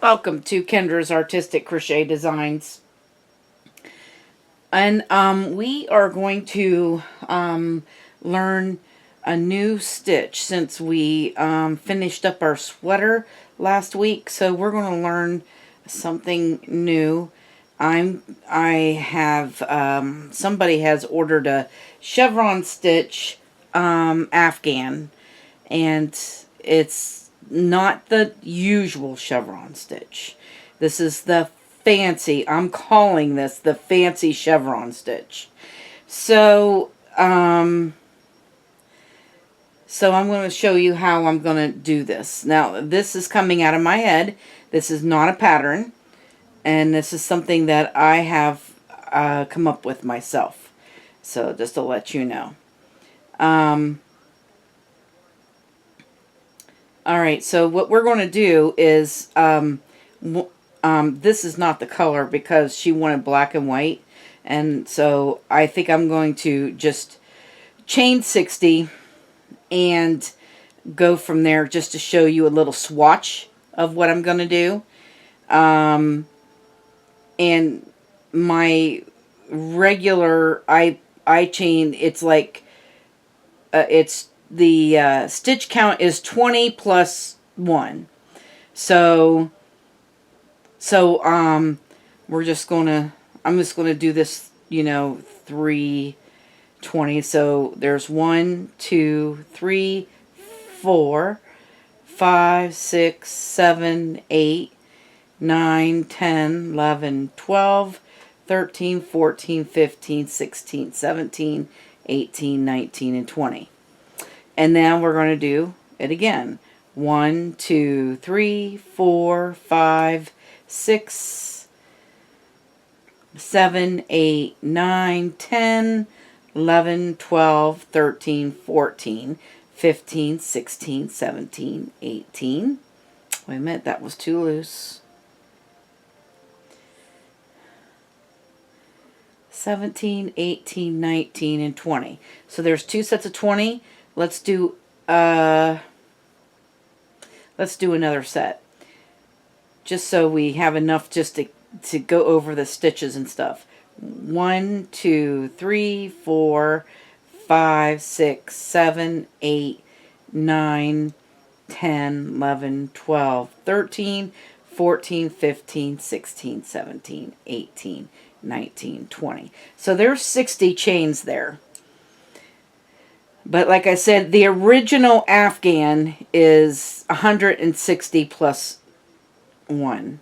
Welcome to Kendra's Artistic Crochet Designs. And we are going to learn a new stitch since we finished up our sweater last week. So we're going to learn something new. I have somebody has ordered a Chevron Stitch Afghan, and it's not the usual chevron stitch. This is the fancy, I'm calling this the Fancy Chevron Stitch. So I'm going to show you how I'm going to do this. Now, this is coming out of my head. This is not a pattern, and this is something that I have come up with myself. So just to let you know. Alright, so what we're going to do is, this is not the color because she wanted black and white. And so I think I'm going to just chain 60 and go from there just to show you a little swatch of what I'm going to do. And my regular I chain, it's like, it's the stitch count is 20 plus 1. So we're just gonna, I'm just gonna do this, 320. So there's 1, 2, 3, 4, 5, 6, 7, 8, 9, 10, 11, 12, 13, 14, 15, 16, 17, 18, 19, and 20. And now we're going to do it again. 1, 2, 3, 4, 5, 6, 7, 8, 9, 10, 11, 12, 13, 14, 15, 16, 17, 18. Wait a minute, that was too loose. 17, 18, 19, and 20. So there's 2 sets of 20. Let's do another set, just so we have enough just to go over the stitches and stuff. 1, 2, 3, 4, 5, 6, 7, 8, 9, 10, 11, 12, 13, 14, 15, 16, 17, 18, 19, 20. So there's 60 chains there. But like I said, the original Afghan is 160 plus 1.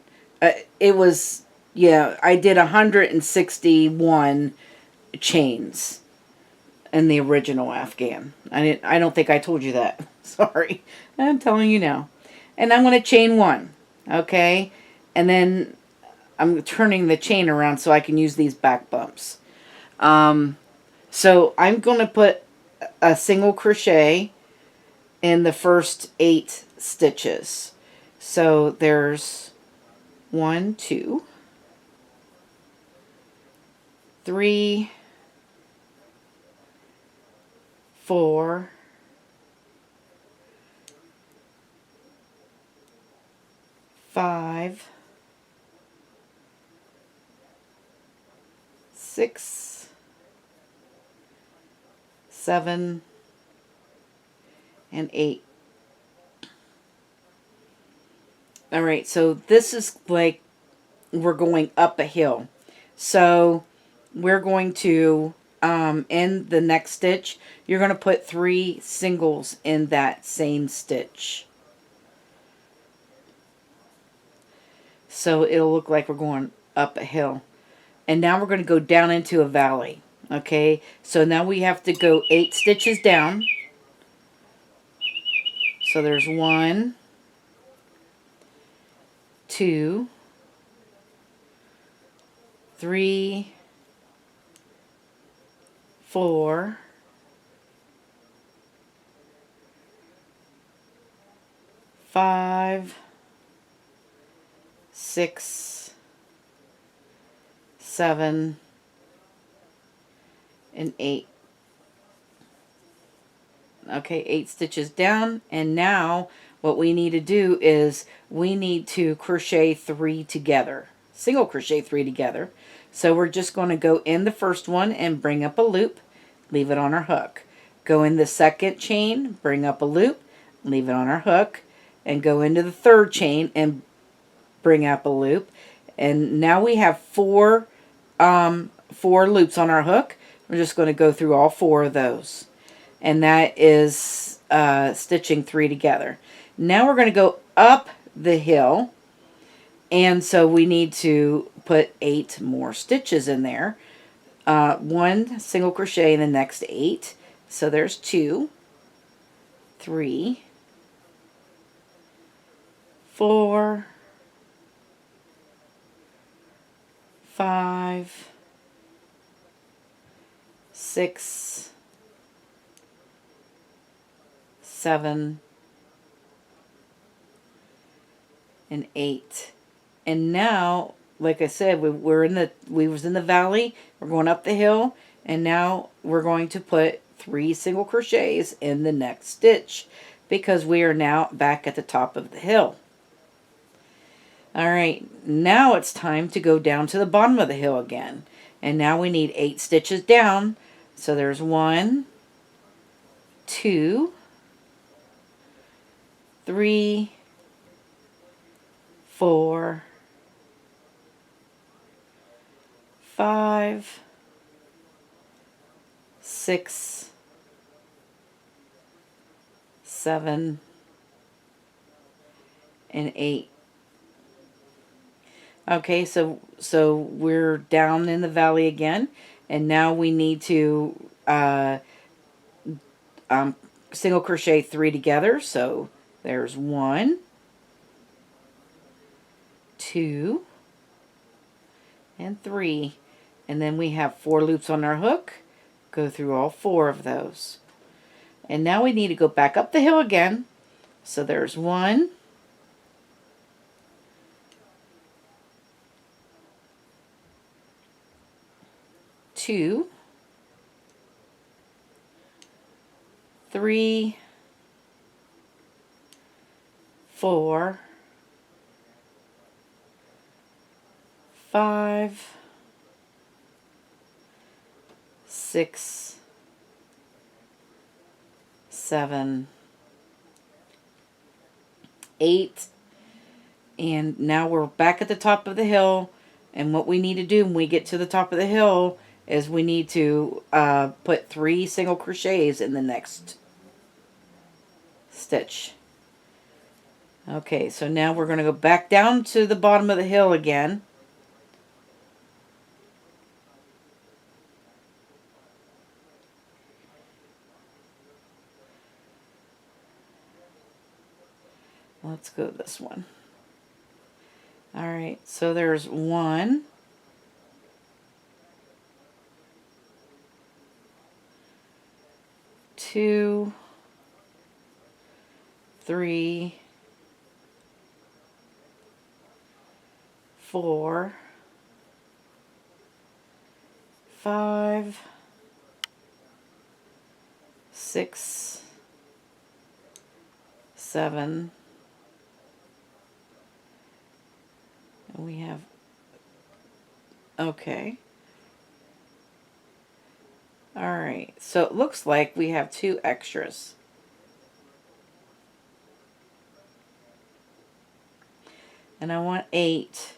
It was, yeah, I did 161 chains in the original Afghan. I don't think I told you that. Sorry. I'm telling you now. And I'm going to chain 1. Okay? And then I'm turning the chain around so I can use these back bumps. So I'm going to put a single crochet in the first 8 stitches. So there's 1, 2, 3, 4, 5, 6, 7, and 8. Alright, so this is like we're going up a hill. So we're going to, in the next stitch, you're going to put 3 singles in that same stitch. So it'll look like we're going up a hill. And now we're going to go down into a valley. Okay, so now we have to go 8 stitches down. So there's 1, 2, 3, 4, 5, 6, 7, and 8. Okay, 8 stitches down, and now what we need to do is we need to crochet 3 together, single crochet 3 together. So we're just going to go in the first one and bring up a loop, leave it on our hook. Go in the second chain, bring up a loop, leave it on our hook, and go into the third chain and bring up a loop. And now we have four loops on our hook. We're just going to go through all 4 of those. And that is stitching 3 together. Now we're going to go up the hill. And so we need to put 8 more stitches in there. 1 single crochet in the next 8. So there's 2, 3, 4, 5, 6, 7, and 8. And now, like I said, we was in the valley. We're going up the hill, and now we're going to put 3 single crochets in the next stitch because we are now back at the top of the hill. All right, now it's time to go down to the bottom of the hill again. And now we need 8 stitches down. So there's 1, 2, 3, 4, 5, 6, 7, and 8. Okay, so we're down in the valley again, and now we need to single crochet 3 together. So there's 1, 2, and 3, and then we have 4 loops on our hook. Go through all 4 of those, and now we need to go back up the hill again. So there's 1, 2, 3, 4, 5, 6, 7, 8, and now we're back at the top of the hill. And what we need to do when we get to the top of the hill is we need to put 3 single crochets in the next stitch. Okay, so now we're going to go back down to the bottom of the hill again. Let's go this one. All right, so there's 1, 2, 3, 4, 5, 6, 7, and we have, okay. All right, so it looks like we have 2 extras. And I want 8.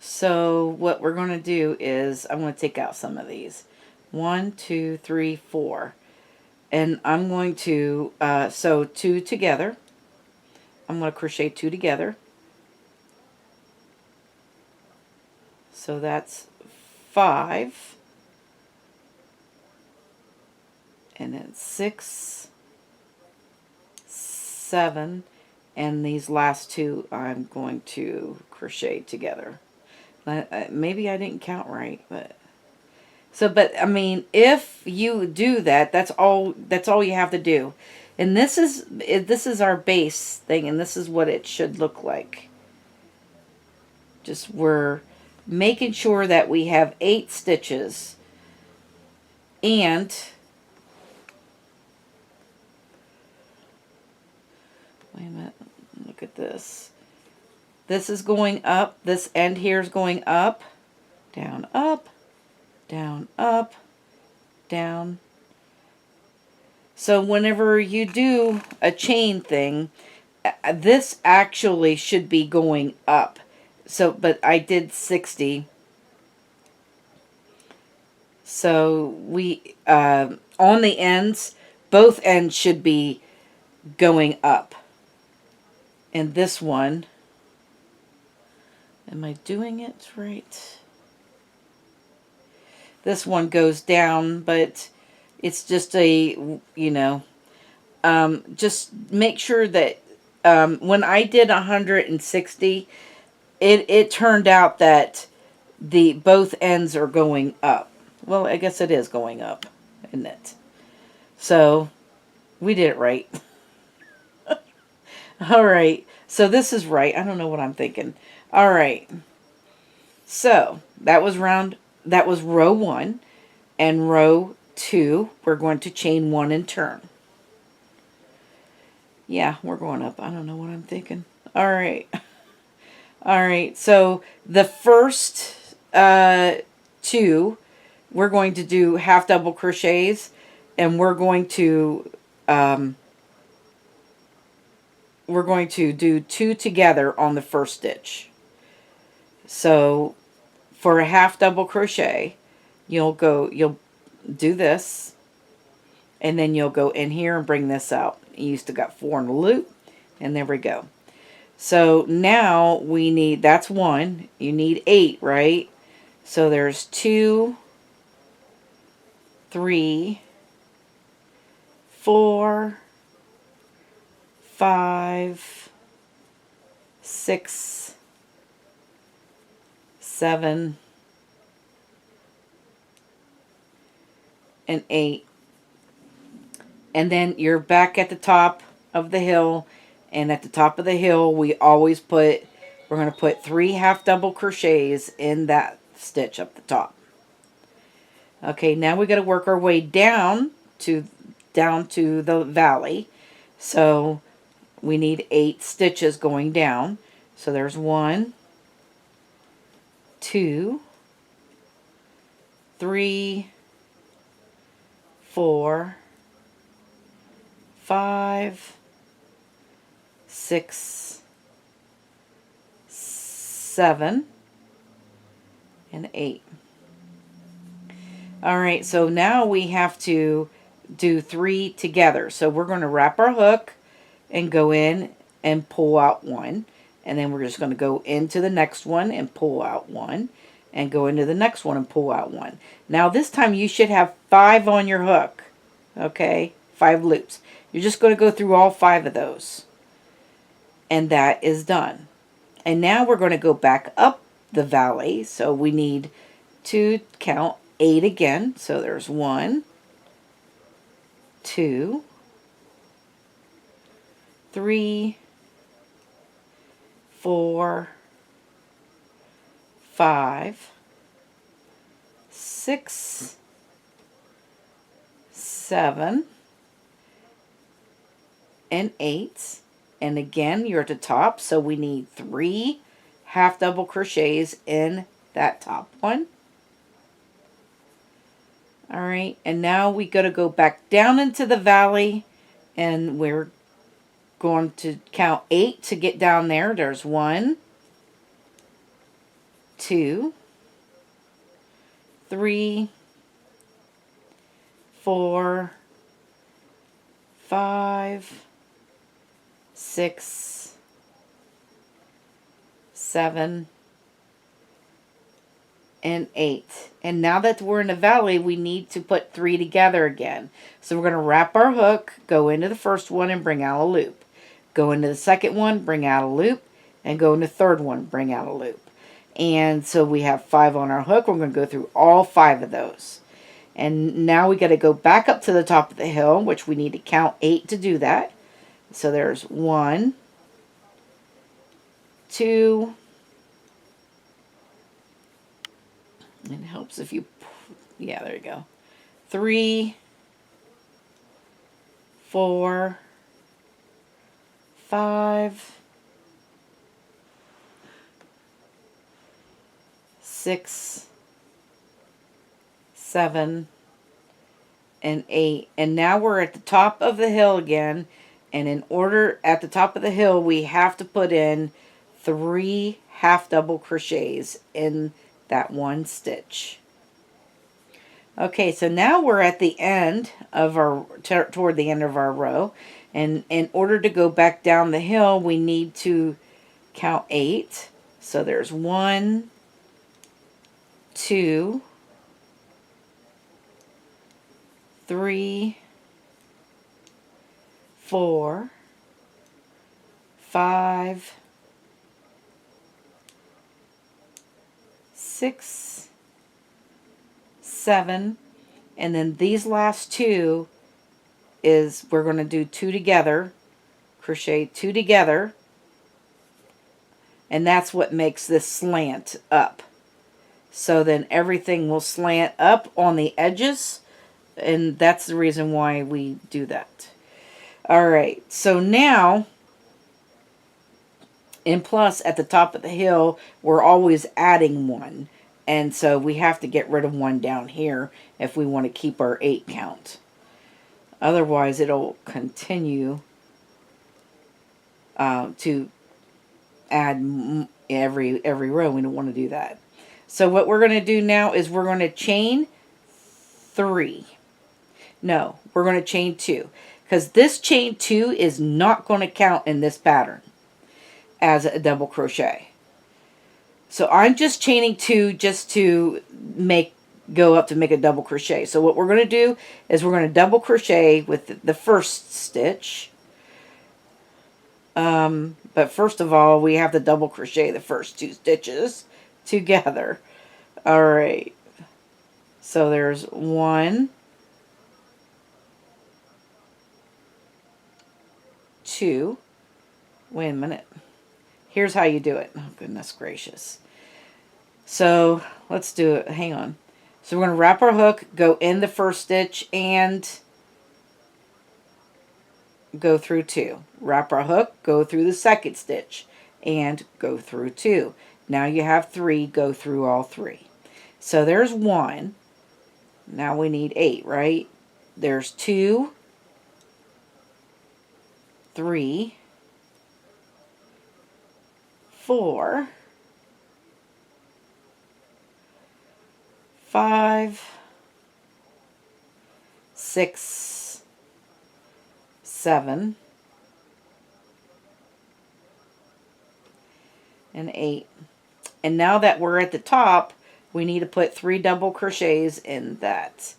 So what we're going to do is I'm going to take out some of these. 1, 2, 3, 4. And I'm going to sew 2 together. I'm going to crochet 2 together. So that's 5. And then 6, 7, and these last 2 I'm going to crochet together. Maybe I didn't count right, but I mean, if you do that, that's all you have to do. And this is our base thing, and this is what it should look like. Just we're making sure that we have 8 stitches, and wait a minute, look at this. This is going up. This end here is going up, down, up, down, up, down. So whenever you do a chain thing, this actually should be going up. So, but I did 60. So we, on the ends, both ends should be going up. And this one, am I doing it right? This one goes down, but it's just a, you know, just make sure that when I did 160, it turned out that both ends are going up. Well, I guess it is going up, isn't it? So we did it right. All right. So this is right. I don't know what I'm thinking. All right. So that was row 1, and row 2 we're going to chain 1 and turn. Yeah, we're going up. I don't know what I'm thinking. All right. All right. So the first 2 we're going to do half double crochets, and we're going to do 2 together on the first stitch. So for a half double crochet, you'll do this, and then you'll go in here and bring this out. You still got 4 in a loop, and there we go. So now we need, that's 1, you need 8, right? So there's 2, 3, 4, 5, 6, 7, and 8. And then you're back at the top of the hill, and at the top of the hill we're going to put 3 half double crochets in that stitch up the top. Okay, now we got to work our way down to the valley. So we need 8 stitches going down. So there's 1, 2, 3, 4, 5, 6, 7, and 8. All right, so now we have to do 3 together. So we're going to wrap our hook and go in and pull out 1. And then we're just going to go into the next one and pull out 1. And go into the next one and pull out 1. Now this time you should have 5 on your hook. Okay, 5 loops. You're just going to go through all 5 of those. And that is done. And now we're going to go back up the valley. So we need to count 8 again. So there's 1, 2, 3, 4, 5, 6, 7, and 8. And again, you're at the top, so we need 3 half double crochets in that top one. All right, and now we got to go back down into the valley, and we're going to count 8 to get down there. There's 1, 2, 3, 4, 5, 6, 7, and 8. And now that we're in the valley, we need to put 3 together again. So we're going to wrap our hook, go into the first one and bring out a loop. Go into the second one, bring out a loop, and go into the third one, bring out a loop. And so we have 5 on our hook. We're going to go through all 5 of those. And now we got to go back up to the top of the hill, which we need to count 8 to do that. So there's 1, 2, it helps if you, yeah, there you go. 3, 4, 5, 6, 7, and 8. And now we're at the top of the hill again. And in order, at the top of the hill, we have to put in 3 half double crochets in that one stitch. Okay, so now we're at the end of our, toward the end of our row. And in order to go back down the hill, we need to count 8. So there's 1, 2, 3, 4, 5, 6, 7, and then these last 2 is we're going to do 2 together, crochet 2 together, and that's what makes this slant up. So then everything will slant up on the edges, and that's the reason why we do that. Alright, so now, and plus at the top of the hill, we're always adding 1. And so we have to get rid of 1 down here if we want to keep our 8 count. Otherwise, it'll continue to add every row. We don't want to do that. So what we're going to do now is we're going to chain 3. No, we're going to chain 2. Because this chain 2 is not going to count in this pattern as a double crochet. So I'm just chaining 2 just to go up to make a double crochet. So what we're going to do is we're going to double crochet with the first stitch. But first of all, we have to double crochet the first 2 stitches together. Alright. So there's 1, 2. Wait a minute. Here's how you do it. Oh, goodness gracious. So let's do it. Hang on. So we're going to wrap our hook, go in the first stitch, and go through 2. Wrap our hook, go through the second stitch, and go through 2. Now you have 3, go through all 3. So there's 1. Now we need 8, right? There's 2, 3, 4, 5, 6, 7, and 8. And now that we're at the top, we need to put 3 double crochets in that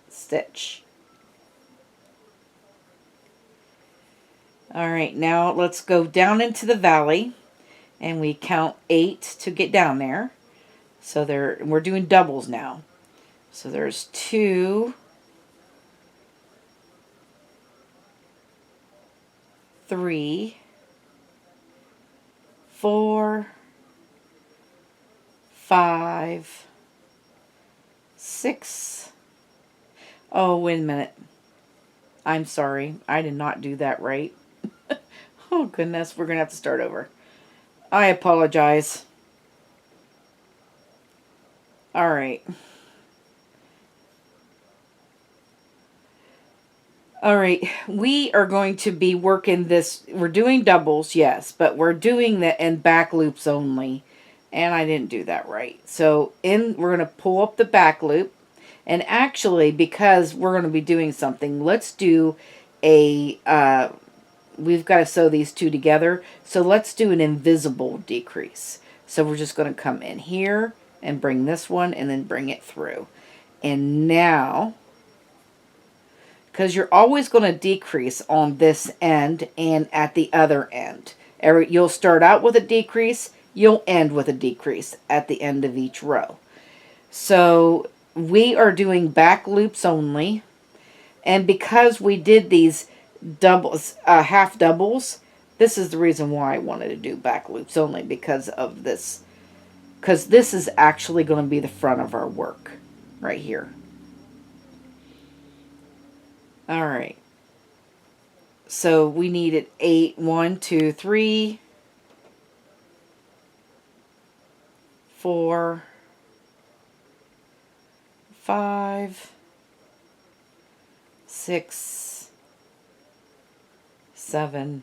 stitch. Alright, now let's go down into the valley, and we count 8 to get down there. So we're doing doubles now. So there's 2, 3, 4, 5, 6. Oh, wait a minute. I'm sorry. I did not do that right. Oh, goodness. We're going to have to start over. I apologize. Alright. Alright, we are going to be working this. We're doing doubles, yes, but we're doing that in back loops only. And I didn't do that right. So we're going to pull up the back loop. And actually, because we're going to be doing something, let's do a, we've got to sew these 2 together. So let's do an invisible decrease. So we're just going to come in here and bring this one and then bring it through. And now, because you're always going to decrease on this end and at the other end. You'll start out with a decrease, you'll end with a decrease at the end of each row. So we are doing back loops only, and because we did these doubles, half doubles, this is the reason why I wanted to do back loops only, because of this. Because this is actually going to be the front of our work right here. Alright. So we needed 8. 1, 2, 3, 4, 5, 6, 7,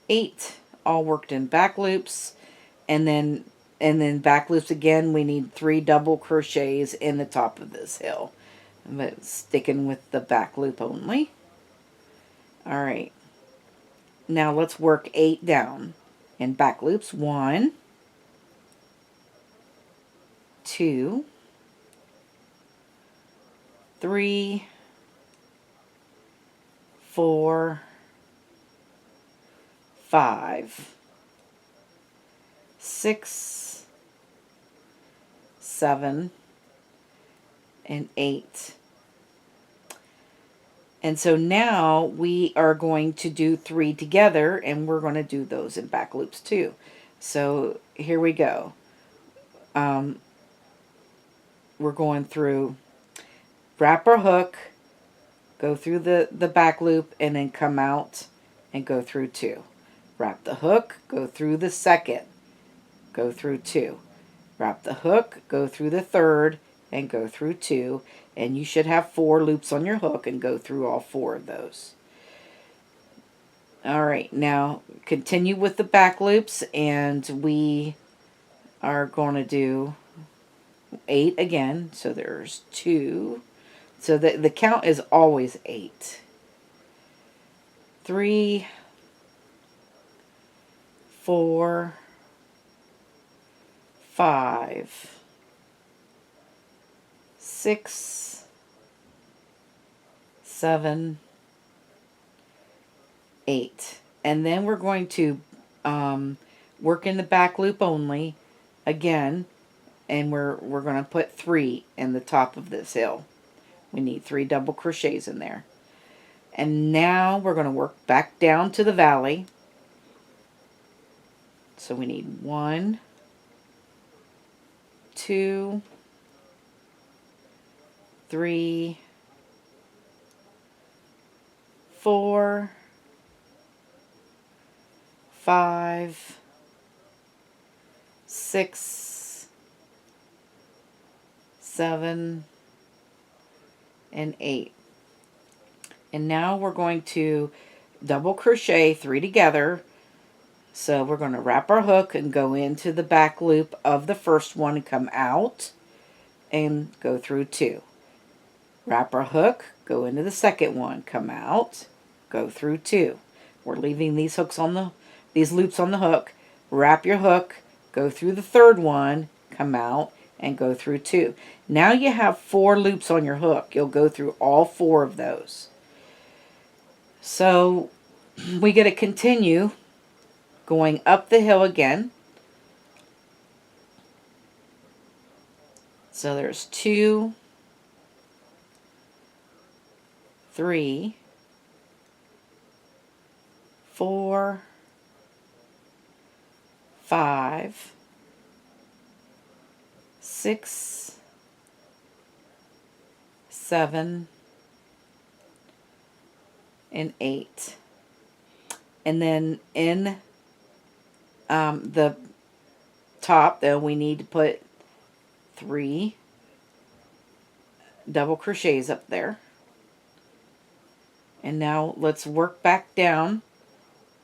8, all worked in back loops, and then back loops again. We need 3 double crochets in the top of this hill, but sticking with the back loop only. All right, now let's work 8 down in back loops. 1, 2, 3, 4, 5, 6, 7, and 8. And so now we are going to do 3 together, and we're going to do those in back loops too. So here we go. We're going through, wrap our hook, go through the back loop, and then come out and go through 2. Wrap the hook, go through the second, go through 2. Wrap the hook, go through the third, and go through 2. And you should have 4 loops on your hook and go through all 4 of those. Alright, now continue with the back loops, and we are going to do 8 again. So there's 2. So the count is always 8. 3, 4, 5, 6, 7, 8. And then we're going to work in the back loop only again, and we're going to put 3 in the top of this hill. We need 3 double crochets in there. And now we're going to work back down to the valley. So we need 1, 2, 3, 4, 5, 6, 7, and 8. And now we're going to double crochet 3 together. So we're going to wrap our hook and go into the back loop of the first one and come out and go through 2. Wrap our hook, go into the second one, come out, go through 2. We're leaving these hooks on these loops on the hook. Wrap your hook, go through the third one, come out, and go through 2. Now you have 4 loops on your hook. You'll go through all 4 of those. So we got to continue going up the hill again. So there's 2, 3, 4, 5, 6, 7, and 8. And then in the top, though, we need to put 3 double crochets up there. And now let's work back down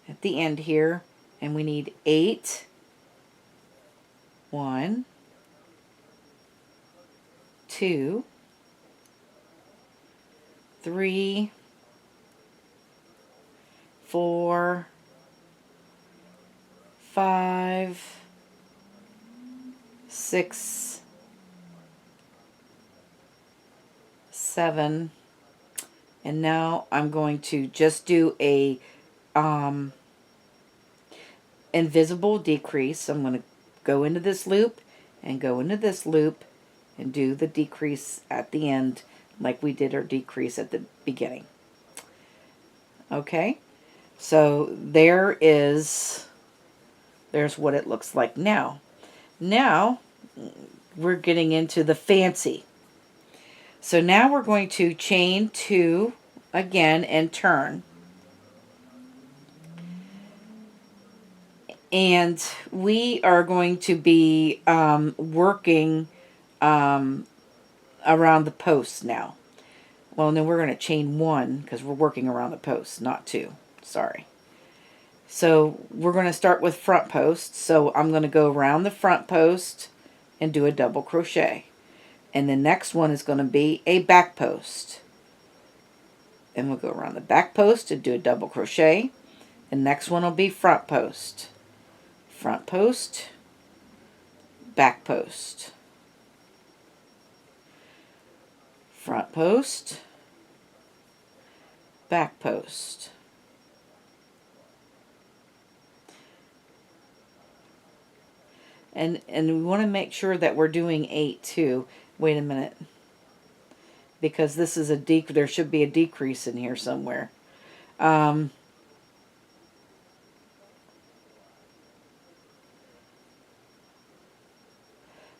at the end here, and we need 8. 1, 2, 3, 4, 5, 6, 7, and now I'm going to just do a invisible decrease. I'm going to go into this loop and go into this loop and do the decrease at the end like we did our decrease at the beginning. Okay, so there's what it looks like now. Now we're getting into the fancy. So now we're going to chain 2 again and turn. And we are going to be working around the posts now. Well, no, we're going to chain 1 because we're working around the posts, not 2. Sorry. So we're going to start with front post. So I'm going to go around the front post and do a double crochet. And the next one is going to be a back post. And we'll go around the back post and do a double crochet. The next one will be front post. Front post, back post. Front post, back post. And we want to make sure that we're doing 8 too. Wait a minute. Because this is there should be a decrease in here somewhere.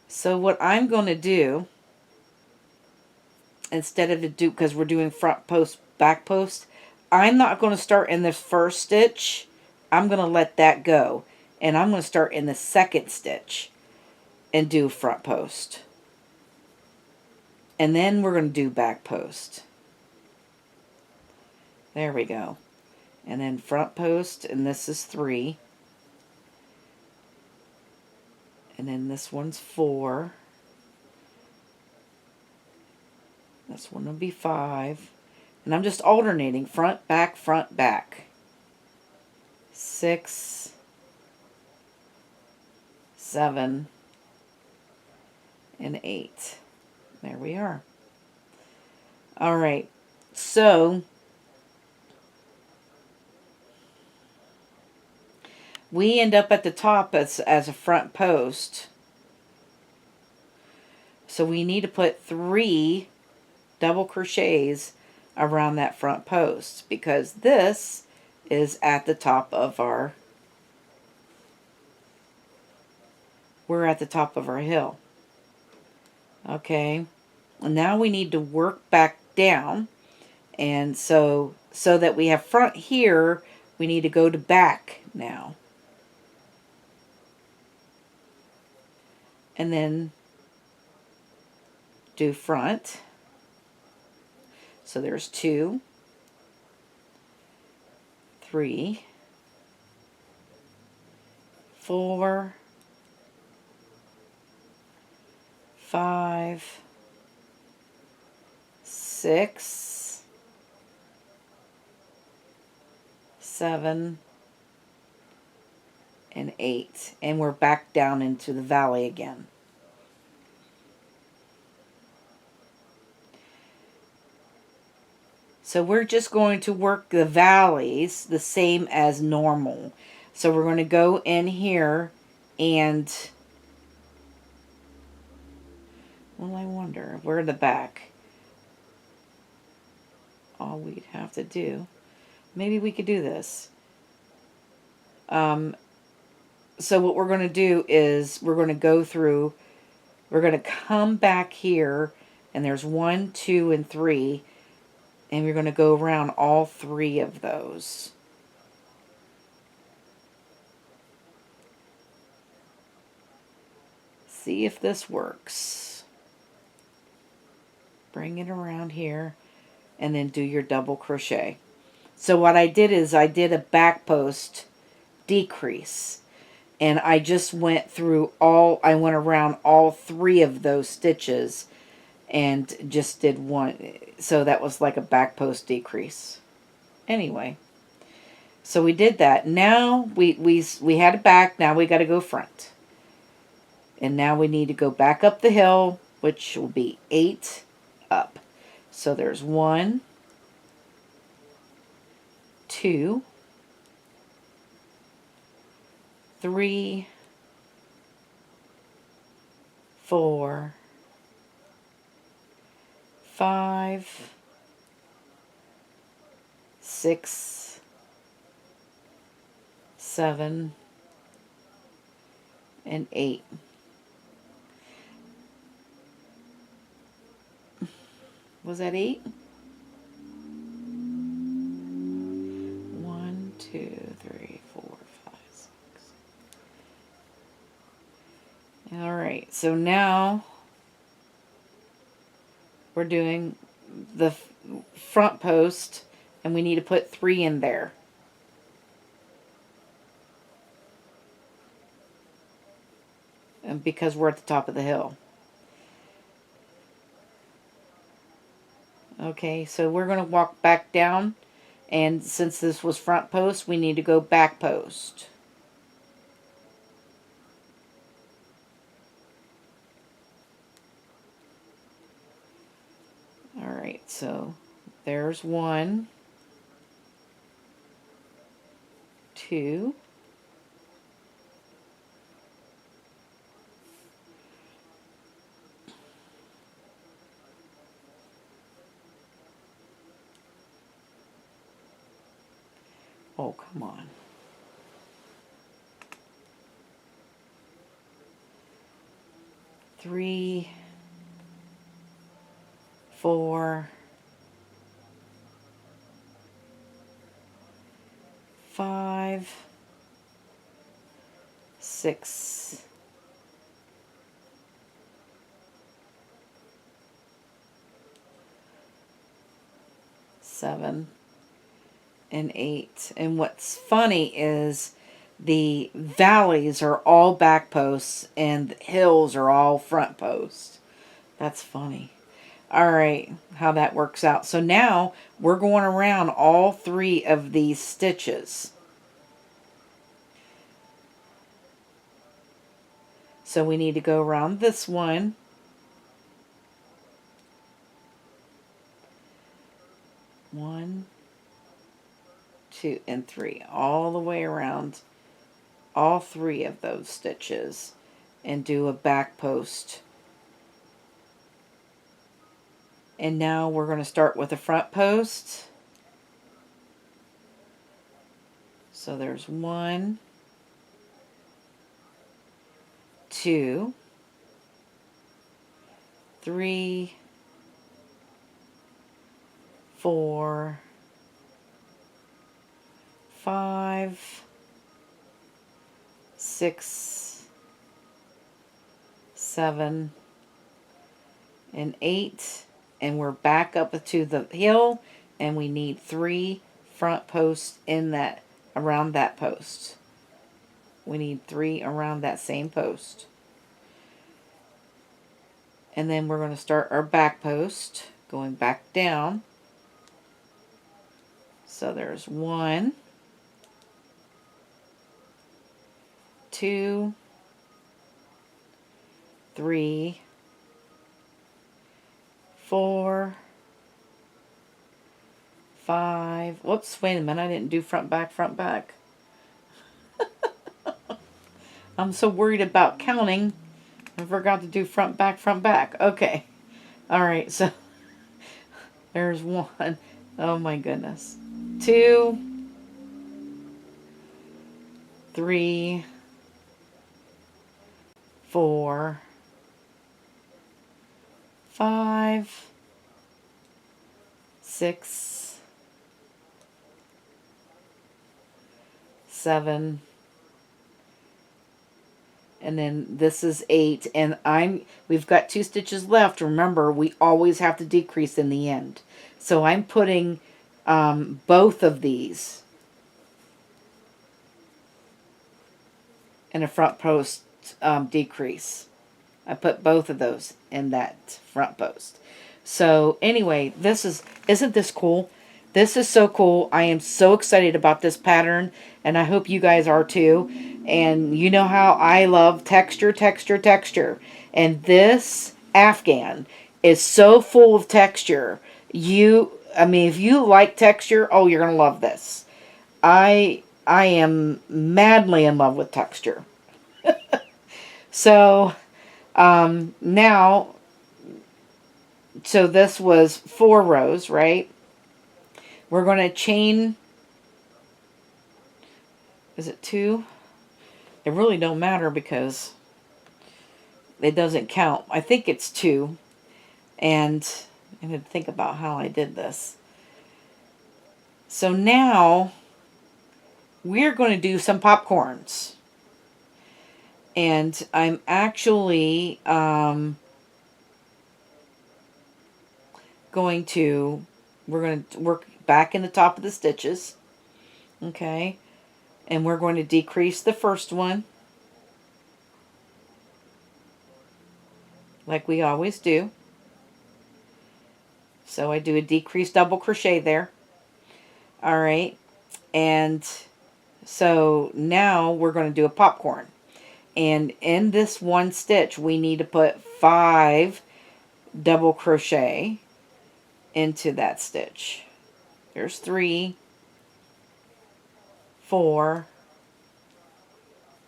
So what I'm going to do, instead of because we're doing front post, back post, I'm not going to start in the first stitch. I'm going to let that go. And I'm going to start in the second stitch and do front post. And then we're going to do back post. There we go. And then front post, and this is 3. And then this one's 4. This one will be 5. And I'm just alternating front, back. 6, 7, and 8. There we are. All right. So we end up at the top as a front post. So we need to put 3 double crochets around that front post because this is at the top of we're at the top of our hill. Okay. And now we need to work back down. And so that we have front here, we need to go to back now. And then do front. So there's 2, 3, 4, 5, 6, 7, and 8. And we're back down into the valley again. So we're just going to work the valleys the same as normal. So we're going to go in here and, well, I wonder, we're in the back. All we'd have to do, maybe we could do this. So what we're going to do is we're going to go through, we're going to come back here, and there's 1, 2, and 3. And we're going to go around all 3 of those. See if this works. Bring it around here and then do your double crochet. So what I did is I did a back post decrease. And I just went through I went around all 3 of those stitches and just did 1. So that was like a back post decrease. Anyway, so we did that. Now we had a back, now we got to go front. And now we need to go back up the hill, which will be 8 up. So there's 1, 2, 3, 4, 5, 6, 7, and 8. Was that 8? 1, 2, 3, 4, 5, 6. All right, so now we're doing the front post, and we need to put 3 in there. And because we're at the top of the hill. Okay, so we're going to walk back down, and since this was front post, we need to go back post. Alright, so there's 1, 2, come on. 3, 4, 5, 6, 7, and 8. And what's funny is the valleys are all back posts and the hills are all front posts. That's funny. Alright, how that works out. So now we're going around all 3 of these stitches. So we need to go around this one. One, 2, and 3. All the way around all 3 of those stitches and do a back post. And now we're going to start with a front post. So there's 1, 2, 3, 4, 5, 6, 7, and 8. And we're back up to the hill, and we need 3 front posts in that, around that post. We need 3 around that same post. And then we're going to start our back post, going back down. So there's 1, 2, 3, 4, 5. Whoops, wait a minute. I didn't do front, back, front, back. I'm so worried about counting. I forgot to do front, back, front, back. Okay. Alright, so there's 1. Oh my goodness. 2, 3, 4, 5, 6, 7, and then this is 8, and we've got 2 stitches left. Remember, we always have to decrease in the end. So I'm putting both of these in a front post decrease. I put both of those in that front post. So anyway, isn't this cool? This is so cool. I am so excited about this pattern, and I hope you guys are too. And you know how I love texture, texture, texture. And this Afghan is so full of texture. I mean, if you like texture, oh, you're going to love this. I am madly in love with texture. So, now, so this was 4 rows, right? We're going to chain, is it 2? It really don't matter because it doesn't count. I think it's 2. And I need to think about how I did this. So now we're going to do some popcorns. And I'm actually we're going to work back in the top of the stitches. Okay. And we're going to decrease the first one, like we always do. So I do a decreased double crochet there. All right. And so now we're going to do a popcorn. And in this one stitch, we need to put 5 double crochet into that stitch. There's 3, 4,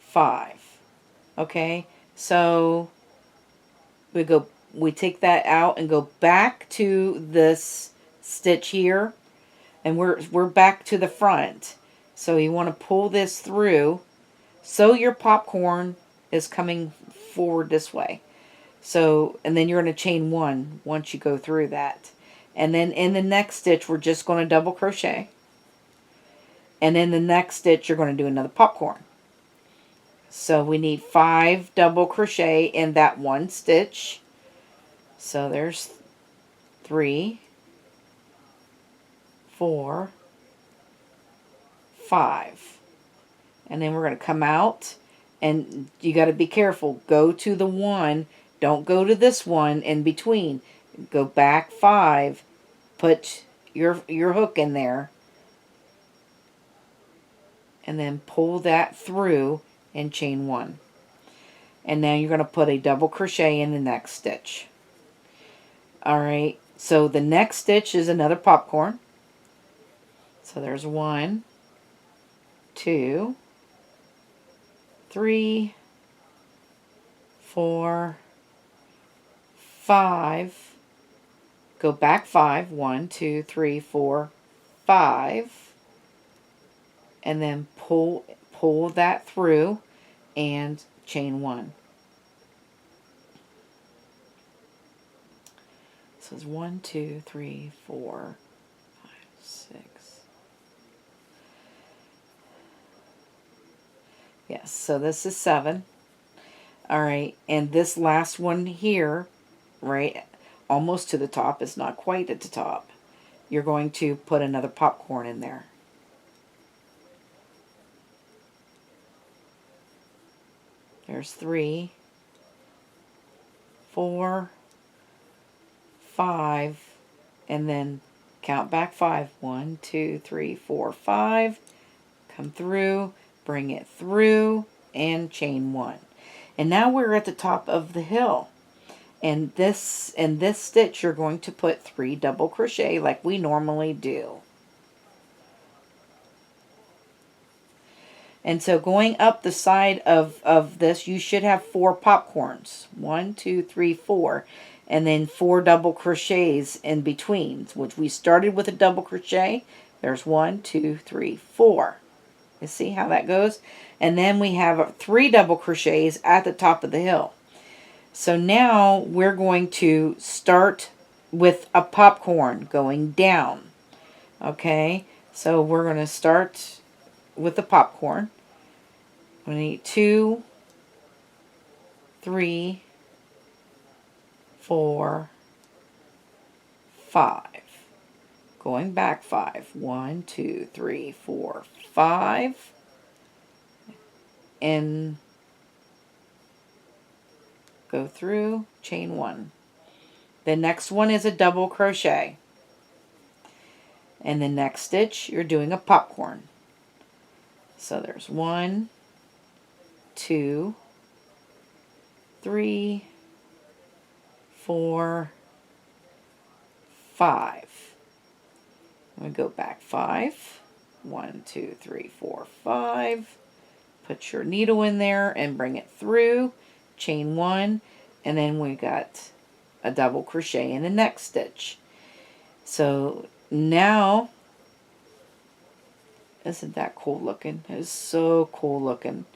5. Okay, so we take that out and go back to this stitch here, and we're back to the front. So you want to pull this through so your popcorn is coming forward this way. So, and then you're going to chain 1 once you go through that. And then in the next stitch, we're just going to double crochet. And in the next stitch, you're going to do another popcorn. So we need 5 double crochet in that one stitch. So there's 3, 4, 5. And then we're going to come out, and you got to be careful. Go to the one. Don't go to this one in between. Go back 5. Put your hook in there. And then pull that through and chain 1. And now you're going to put a double crochet in the next stitch. Alright, so the next stitch is another popcorn. So there's 1, 2, 3, 4, 5. Go back 5. 1, 2, 3, 4, 5. And then pull that through and chain 1. So it's 1, 2, 3, 4, 5, 6. Yes, so this is 7. All right, and this last one here, right, almost to the top, is not quite at the top. You're going to put another popcorn in there. There's 3, 4, 5, and then count back 5. 1, 2, 3, 4, 5. Come through, bring it through, and chain 1. And now we're at the top of the hill. And this stitch, you're going to put 3 double crochet like we normally do. And so going up the side of this, you should have 4 popcorns. 1, 2, 3, 4. And then 4 double crochets in between, which we started with a double crochet. There's 1, 2, 3, 4. You see how that goes? And then we have 3 double crochets at the top of the hill. So now we're going to start with a popcorn going down. Okay, so we're going to start with the popcorn. We need 2, 3, 4, 5. Going back 5. 1, 2, 3, 4, 5. And go through, chain 1. The next one is a double crochet. And the next stitch, you're doing a popcorn. So there's 1, 2, 3, 4, 5. We go back 5. 1, 2, 3, 4, 5. Put your needle in there and bring it through. Chain 1. And then we got a double crochet in the next stitch. So now, isn't that cool looking? It is so cool looking.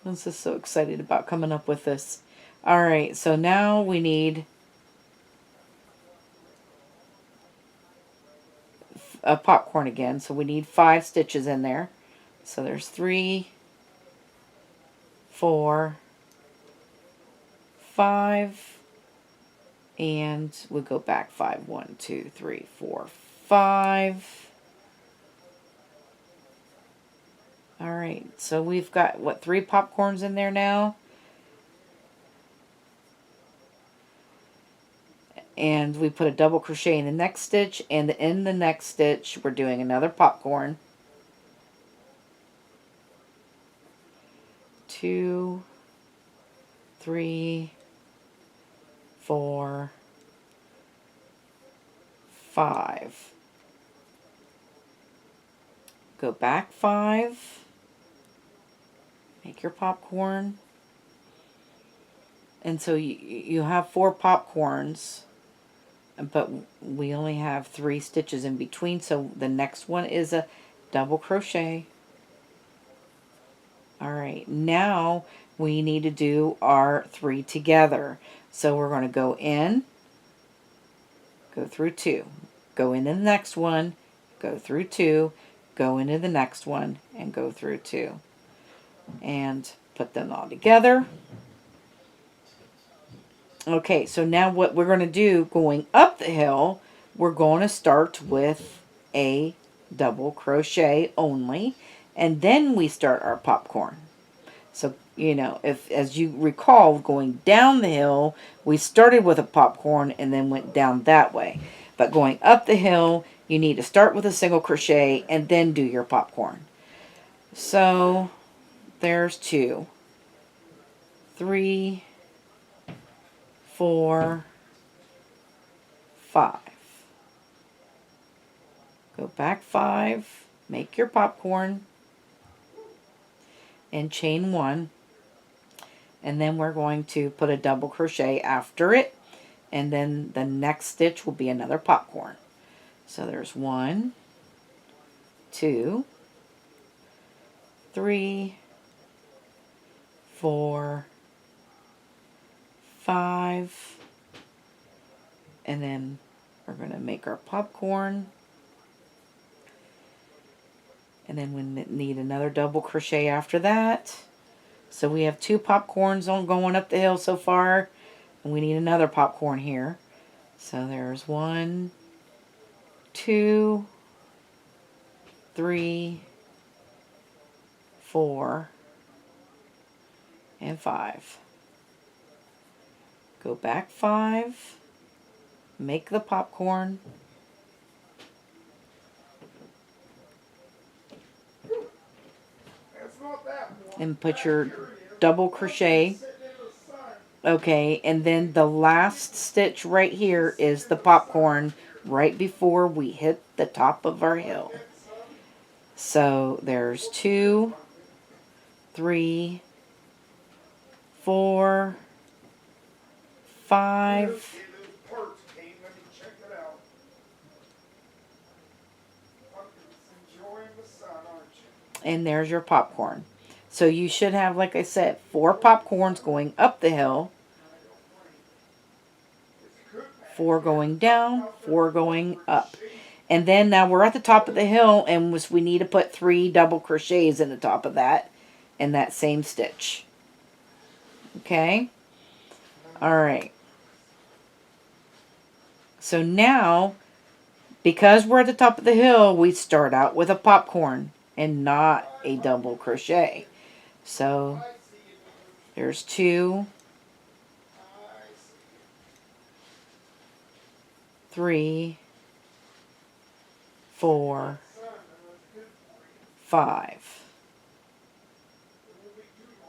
I'm just so excited about coming up with this. Alright, so now we need a popcorn again. So we need 5 stitches in there. So there's 3, 4, 5, And we'll go back 5. 1, 2, 3, 4, 5. All right, so we've got, what, 3 popcorns in there now? And we put a double crochet in the next stitch, and in the next stitch we're doing another popcorn. 2, 3, 4, 5. Go back 5. Make your popcorn. And so you have 4 popcorns, but we only have 3 stitches in between, so the next one is a double crochet. Alright, now we need to do our 3 together. So we're going to go in, go through 2, go into the next one, go through 2, go into the next one, and go through 2. And put them all together. Okay, so now what we're going to do, going up the hill, we're going to start with a double crochet only, and then we start our popcorn. So, you know, if, as you recall, going down the hill, we started with a popcorn and then went down that way. But going up the hill, you need to start with a single crochet and then do your popcorn. So, there's 2, 3, 4, 5. Go back 5, make your popcorn, and chain 1. And then we're going to put a double crochet after it, and then the next stitch will be another popcorn. So there's 1, 2, 3, 4, 5, and then we're going to make our popcorn, and then we need another double crochet after that. So we have 2 popcorns on going up the hill so far, and we need another popcorn here. So there's 1, 2, 3, 4, and 5. Go back 5, make the popcorn, and put your double crochet. Okay, and then the last stitch right here is the popcorn right before we hit the top of our hill. So there's 2, 3, 4, 5. And there's your popcorn. So you should have, like I said, 4 popcorns going up the hill, 4 going down, 4 going up. And then now we're at the top of the hill, and we need to put 3 double crochets in the top of that in that same stitch. Okay? Alright. So now, because we're at the top of the hill, we start out with a popcorn and not a double crochet. So there's 2, 3, 4, 5.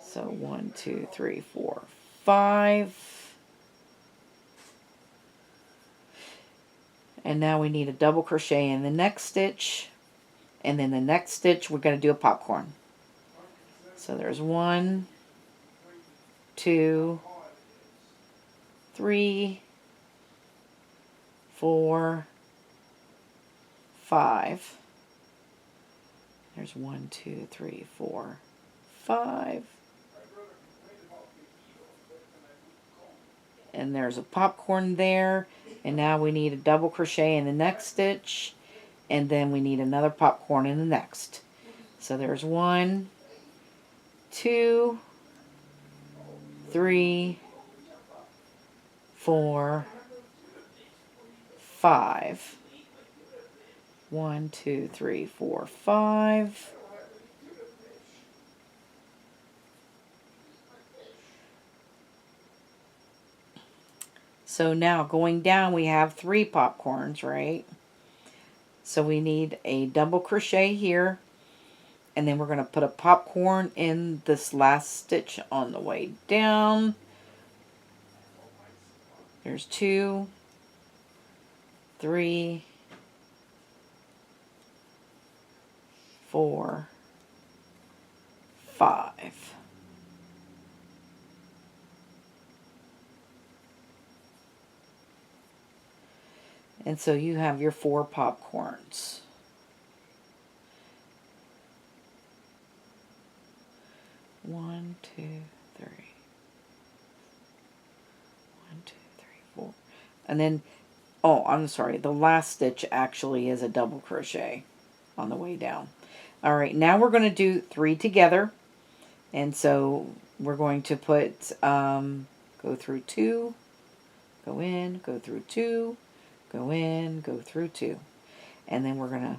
So 1, 2, 3, 4, 5. And now we need a double crochet in the next stitch, and then the next stitch we're going to do a popcorn. So there's 1, 2, 3, 4, 5. There's 1, 2, 3, 4, 5. And there's a popcorn there. And now we need a double crochet in the next stitch, and then we need another popcorn in the next. So there's 1, 2, 3, 4, 5. 1, 2, 3, 4, 5. So now going down we have 3 popcorns, right? So we need a double crochet here, and then we're going to put a popcorn in this last stitch on the way down. There's 2, 3, 4, 5. And so you have your 4 popcorns. One, two, three. 1, 2, 3, 4. And then, oh, I'm sorry, the last stitch actually is a double crochet on the way down. All right, now we're going to do 3 together. And so we're going to put, go through 2, go in, go through 2, go in, go through 2. And then we're going to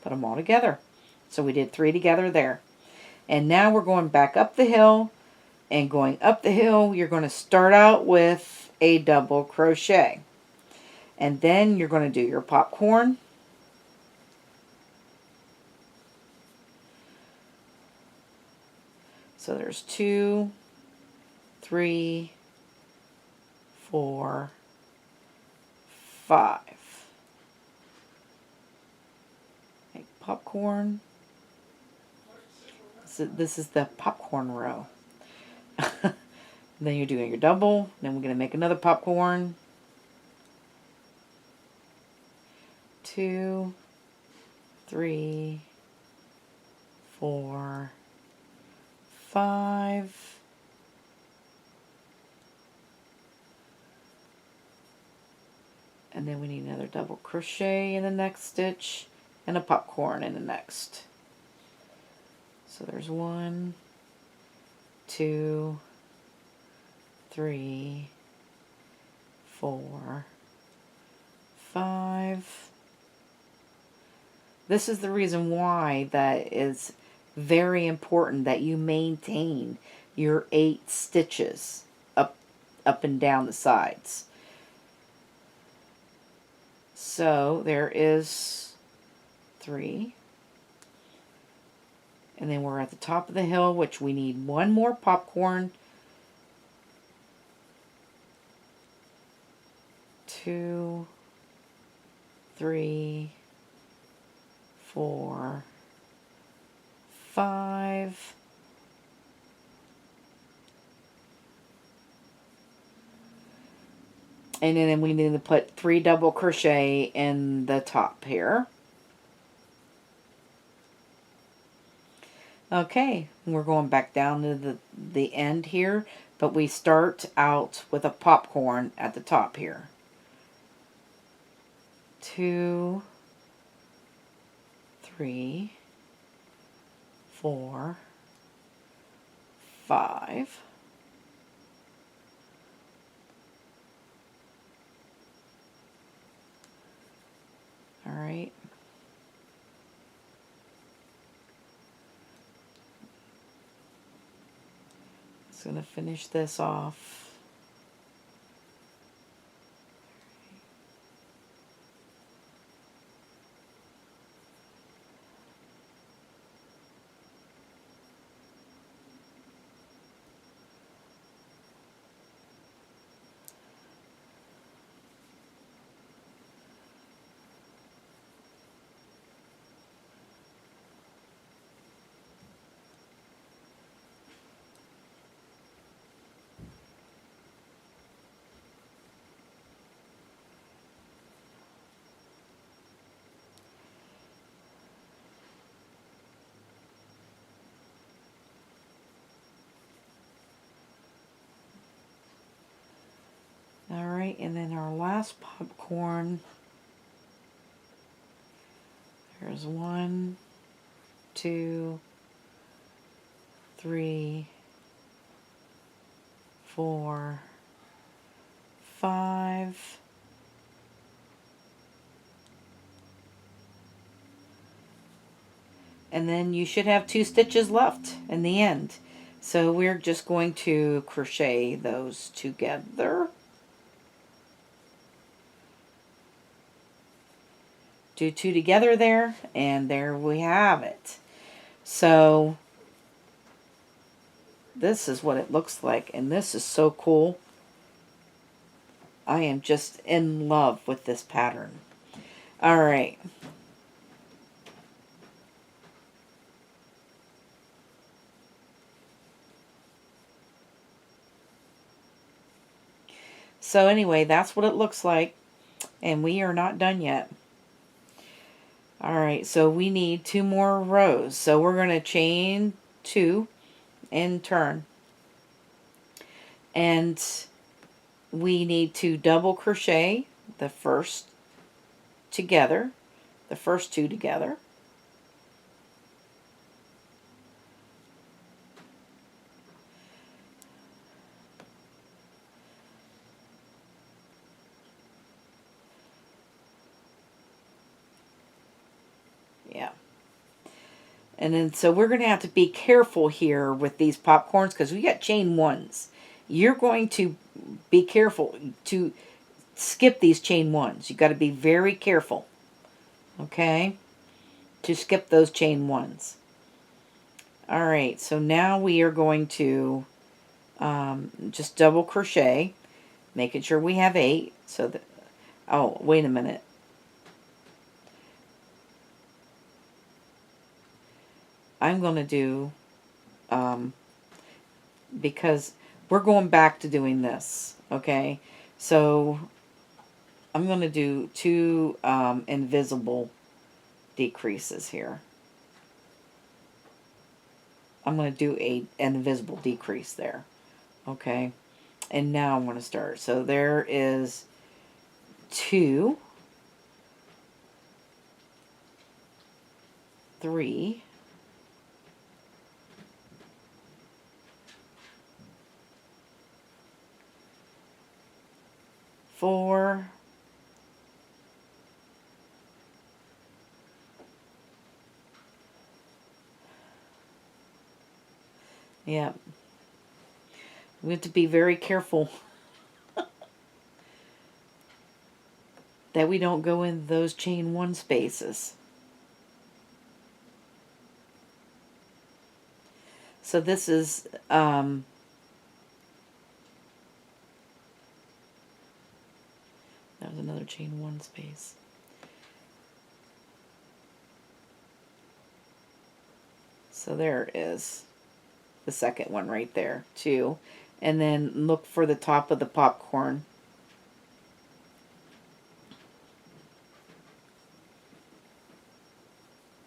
put them all together. So we did 3 together there. And now we're going back up the hill, and going up the hill, you're going to start out with a double crochet. And then you're going to do your popcorn. So there's 2, 3, 4, 5. Make popcorn. So this is the popcorn row. Then you're doing your double. Then we're going to make another popcorn. 2, 3, 4, 5. And then we need another double crochet in the next stitch and a popcorn in the next. So there's 1, 2, 3, 4, 5. This is the reason why that is very important that you maintain your 8 stitches up and down the sides. So there is 3. And then we're at the top of the hill, which we need 1 more popcorn. 2, 3, 4, 5. And then we need to put 3 double crochet in the top here. Okay, we're going back down to the end here, but we start out with a popcorn at the top here. 2, 3, 4, 5. All right. Just going to finish this off. Alright, and then our last popcorn. There's 1, 2, 3, 4, 5. and then you should have 2 stitches left in the end. So we're just going to crochet those together. Do 2 together there, and there we have it. So this is what it looks like, and this is so cool. I am just in love with this pattern. All right. So anyway, that's what it looks like, and we are not done yet. All right, so we need 2 more rows. So we're going to chain 2 and turn. And we need to double crochet the first together, the first 2 together. Yeah. And then so we're going to have to be careful here with these popcorns because we got chain 1s. You're going to be careful to skip these chain 1s. You got to be very careful. Okay? To skip those chain 1s. All right, so now we are going to just double crochet, making sure we have 8. So that, oh, wait a minute. I'm going to do, because we're going back to doing this, okay? So I'm going to do 2 invisible decreases here. I'm going to do an invisible decrease there, okay? And now I'm going to start. So there is 2, 3, 4, 'Yep. We have to be very careful that we don't go in those chain 1 spaces. So this is that was another chain 1 space. So there is the second one right there, 2. And then look for the top of the popcorn.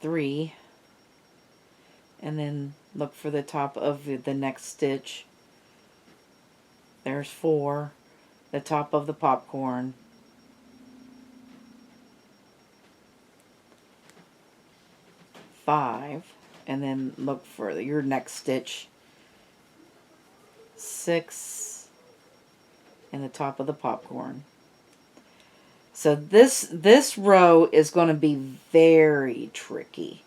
Three, and then look for the top of the next stitch. There's 4, the top of the popcorn. 5, and then look for your next stitch. 6, and the top of the popcorn. So this row is going to be very tricky.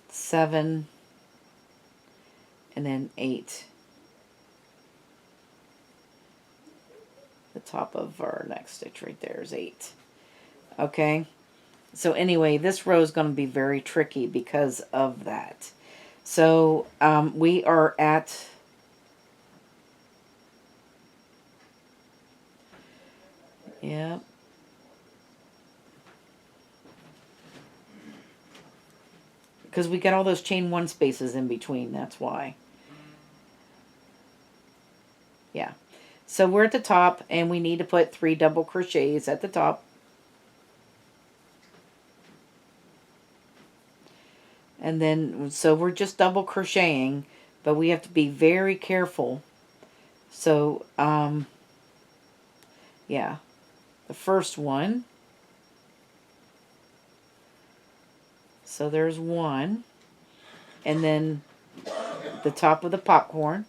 7, and then 8. The top of our next stitch right there is 8. Okay, so anyway, this row is going to be very tricky because of that. So we are at yeah. Because we got all those chain 1 spaces in between, that's why. Yeah. So we're at the top, and we need to put 3 double crochets at the top. And then, so we're just double crocheting, but we have to be very careful. So, yeah. The first one. So there's 1. And then the top of the popcorn.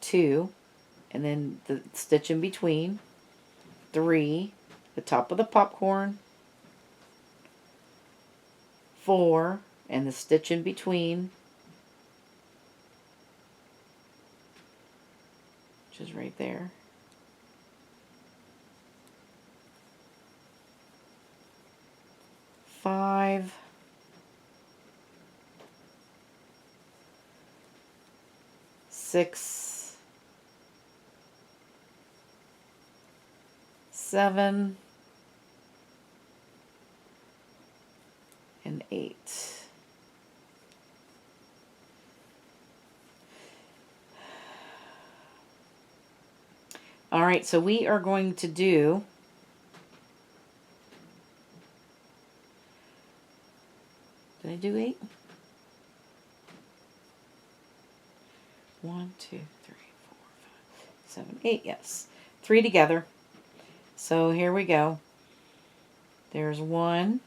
2. And then the stitch in between. 3. The top of the popcorn. 4, and the stitch in between, which is right there. 5, 6, 7, and 8. All right, so we are going to do did I do 8? 1, 2, 3, 4, 5, 7, 8. Yes, 3 together. So here we go. There's 1,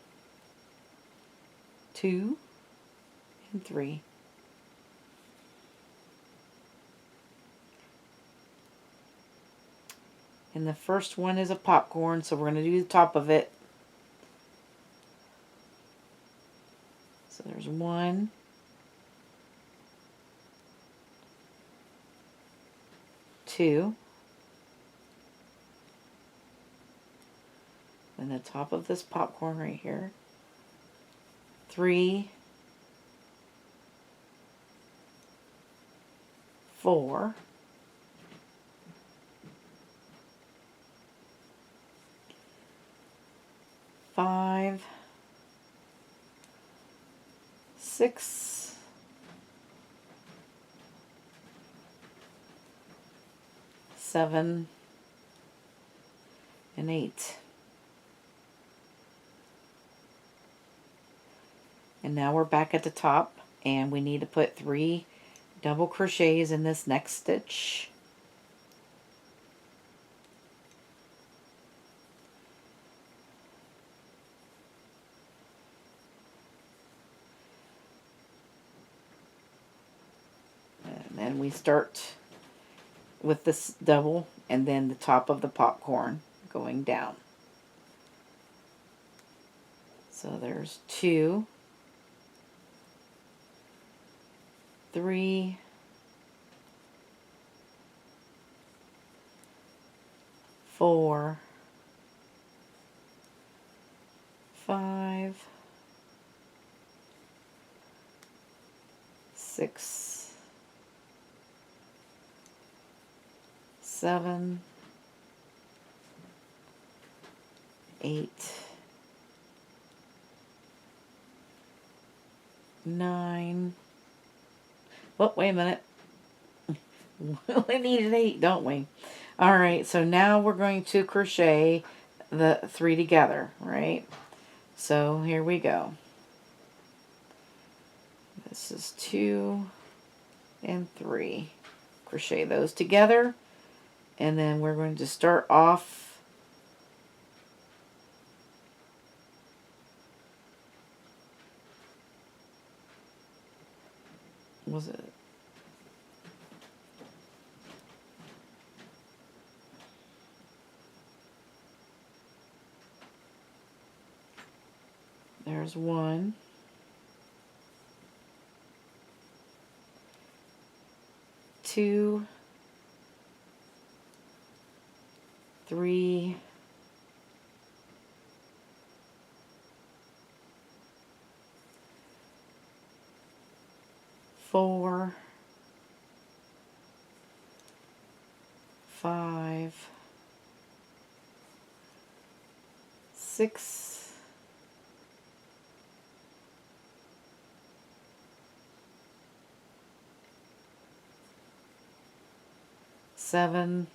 2, and 3. And the first one is a popcorn, so we're going to do the top of it. So there's 1, 2, and the top of this popcorn right here, 3, 4, 5, 6, 7, and 8. And now we're back at the top, and we need to put 3 double crochets in this next stitch. And then we start with this double and then the top of the popcorn going down. So there's 2, 3, 4, 5, 6, 7, 8, 9. Oh, wait a minute. We needed 8, don't we? All right, so now we're going to crochet the 3 together, right? So here we go. This is 2 and 3. Crochet those together, and then we're going to start off was it there's 1, 2, 3, 4, 5, 6, 7,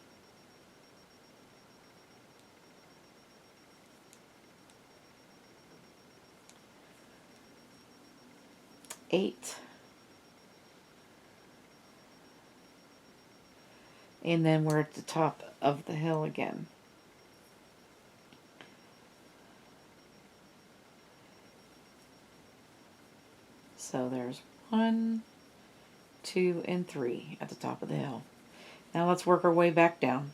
8, and then we're at the top of the hill again. So there's 1, 2, and 3 at the top of the hill. Now let's work our way back down.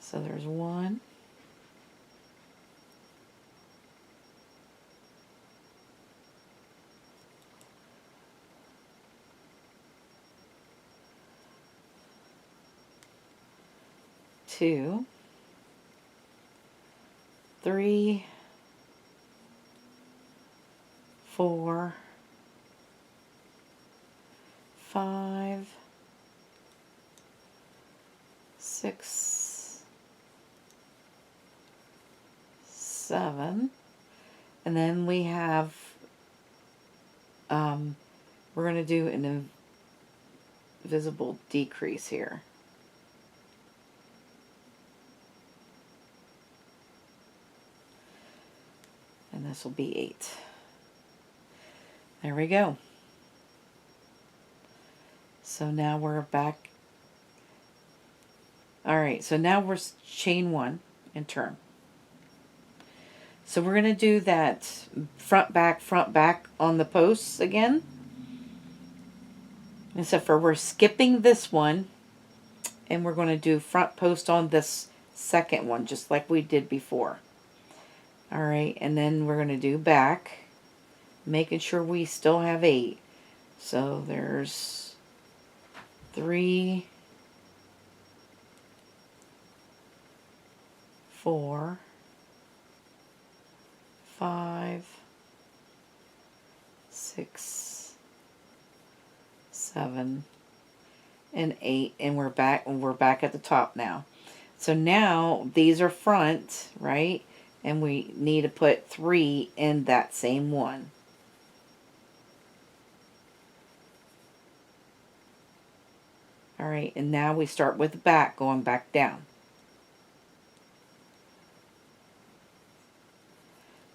So there's 1, 2, 3, 4, 5, 6, 7, and then we have we're going to do an invisible decrease here. And this will be 8. There we go. So now we're back. Alright, so now we're chain 1 and turn. So we're going to do that front back on the posts again. Except for we're skipping this one, and we're going to do front post on this second one, just like we did before. Alright, and then we're going to do back, making sure we still have 8. So there's 3, 4, 5, 6, 7, and 8, and we're back at the top now. So now these are front, right? And we need to put 3 in that same one. Alright, and now we start with the back, going back down.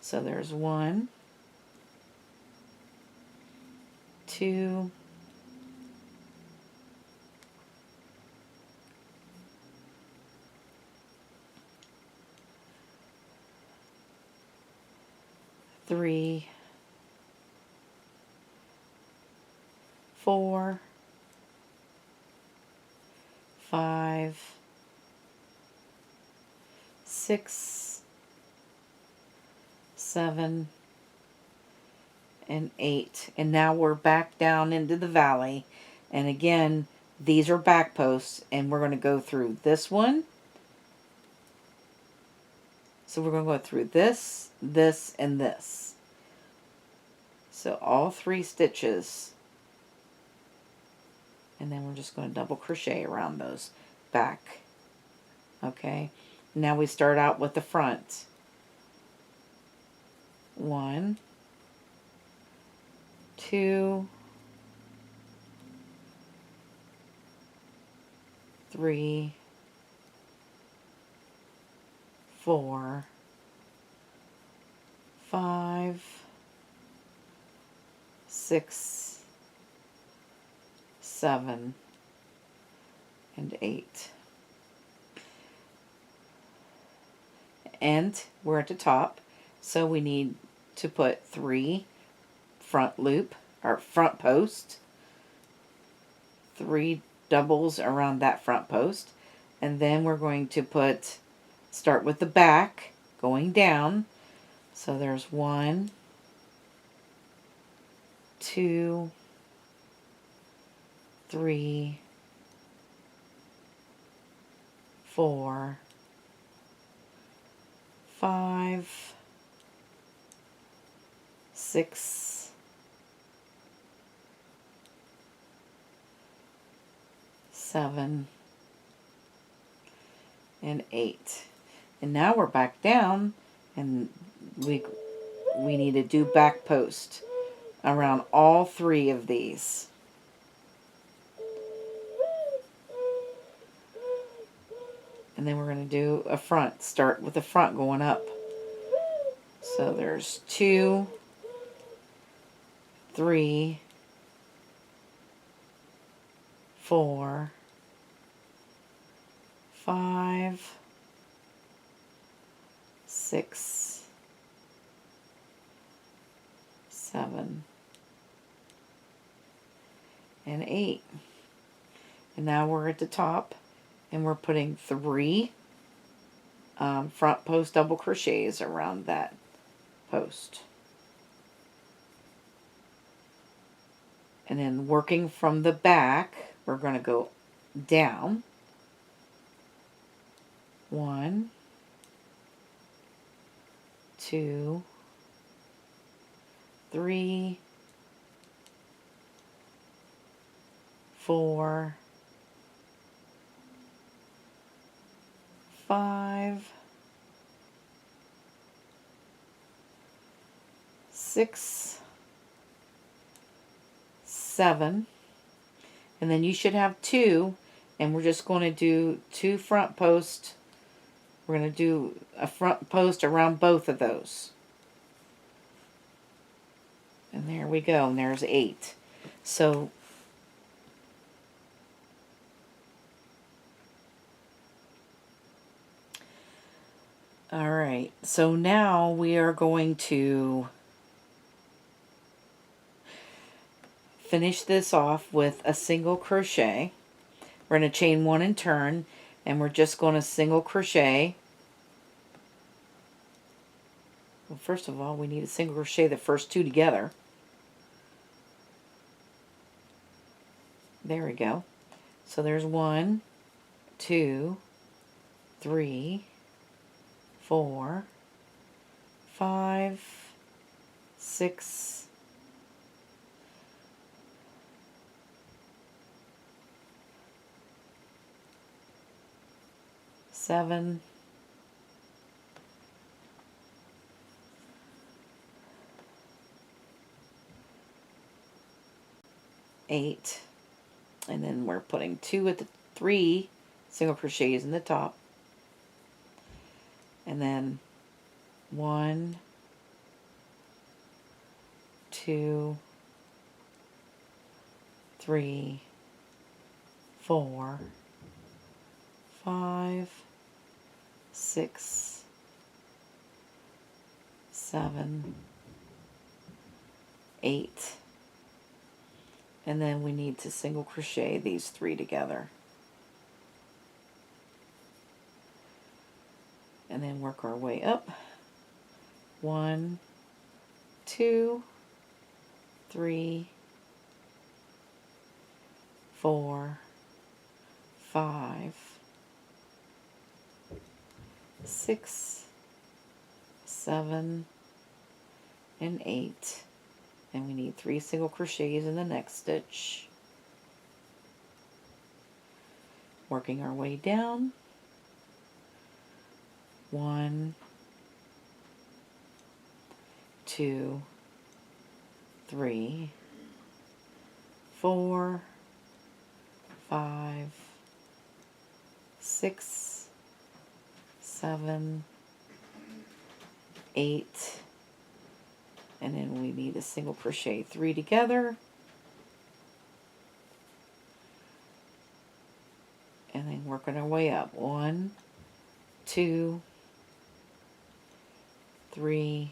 So there's 1, 2, 3, 4, 5, 6, 7, and 8. And now we're back down into the valley. And again, these are back posts, and we're going to go through this one. So we're going to go through this, this, and this. So all 3 stitches. And then we're just going to double crochet around those back. Okay. Now we start out with the front. 1, 2, 3, 4, 5, 6, 7, and 8. And we're at the top, so we need to put 3 front loop, or front post, 3 doubles around that front post, and then we're going to start with the back, going down. So there's 1, 2, 3, 4, 5, 6, 7, and 8. And now we're back down, and we need to do back post around all 3 of these. And then we're going to do a front. Start with the front going up. So there's 2, 3, 4, 5, 6, 7, and 8. And now we're at the top, and we're putting 3 front post double crochets around that post. And then working from the back, we're going to go down 1, 2, 3, 4, 5, 6, 7, and then you should have 2, and we're just going to do 2 front posts. We're going to do a front post around both of those. And there we go, and there's 8. So alright, so now we are going to finish this off with a single crochet. We're going to chain 1 and turn, and we're just going to single crochet. Well, first of all, we need to single crochet the first 2 together. There we go. So there's 1, 2, 3, 4, 5, 6, 7, 8, and then we're putting 2 at the 3 single crochets in the top, and then 1, 2, 3, 4, 5, 6, 7, 8, and then we need to single crochet these 3 together, and then work our way up. 1, 2, 3, 4, 5, 6, 7, and 8, and we need 3 single crochets in the next stitch. Working our way down. 1, 2, 3, 4, 5, 6, 7, 8, and then we need a single crochet 3 together, and then working our way up. 1, 2, 3,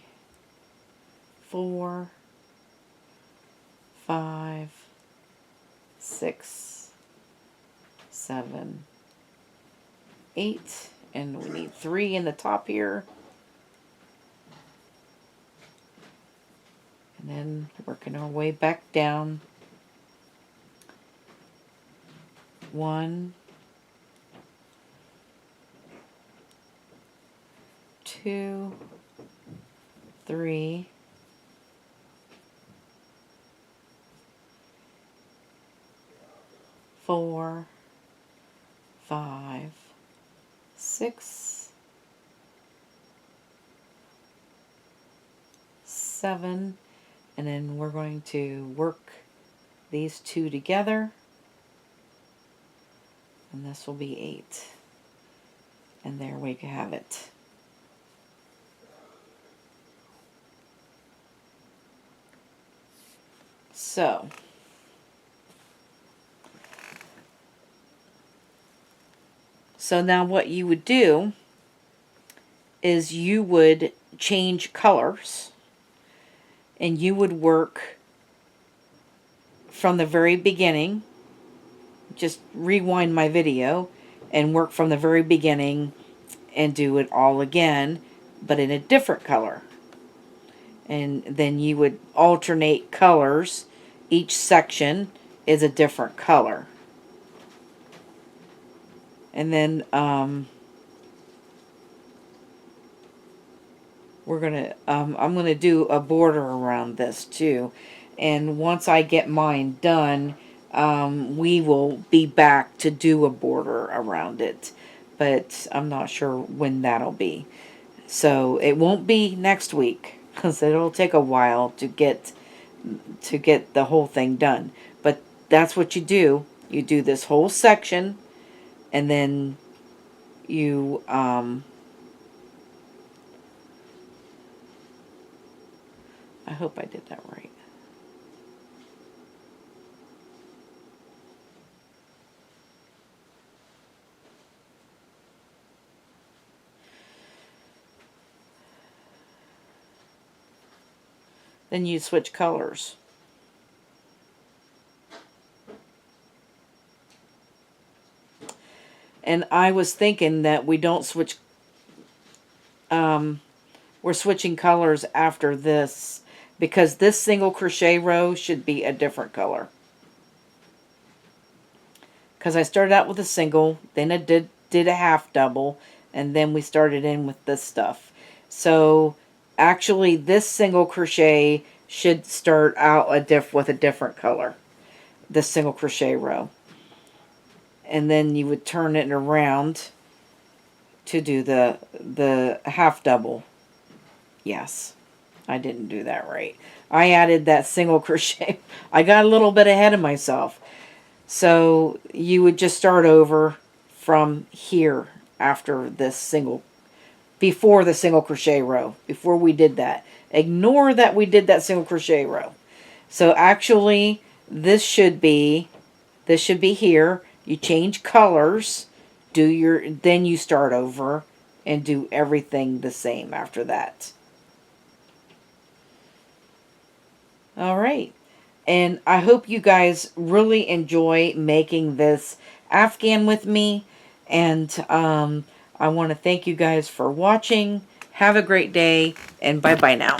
4, 5, 6, 7, 8, and we need 3 in the top here. And then working our way back down. 1, 2, 3, 4, 5, 6, 7, and then we're going to work these 2 together, and this will be 8, and there we have it. So now what you would do is you would change colors, and you would work from the very beginning. Just rewind my video and work from the very beginning and do it all again, but in a different color. And then you would alternate colors. Each section is a different color. And then I'm gonna do a border around this too, and once I get mine done, we will be back to do a border around it, but I'm not sure when that'll be. So it won't be next week because it'll take a while to get the whole thing done. But that's what you do. You do this whole section, and then you I hope I did that right. Then you switch colors. And I was thinking that we don't switch, we're switching colors after this because this single crochet row should be a different color. Because I started out with a single, then I did a half double, and then we started in with this stuff. So actually this single crochet should start out with a different color, this single crochet row. And then you would turn it around to do the half double. Yes, I didn't do that right. I added that single crochet. I got a little bit ahead of myself. So you would just start over from here after this single, before the single crochet row, before we did that. Ignore that we did that single crochet row. So actually this should be here. You change colors, then you start over and do everything the same after that. All right. And I hope you guys really enjoy making this Afghan with me. And I want to thank you guys for watching. Have a great day, and bye-bye now.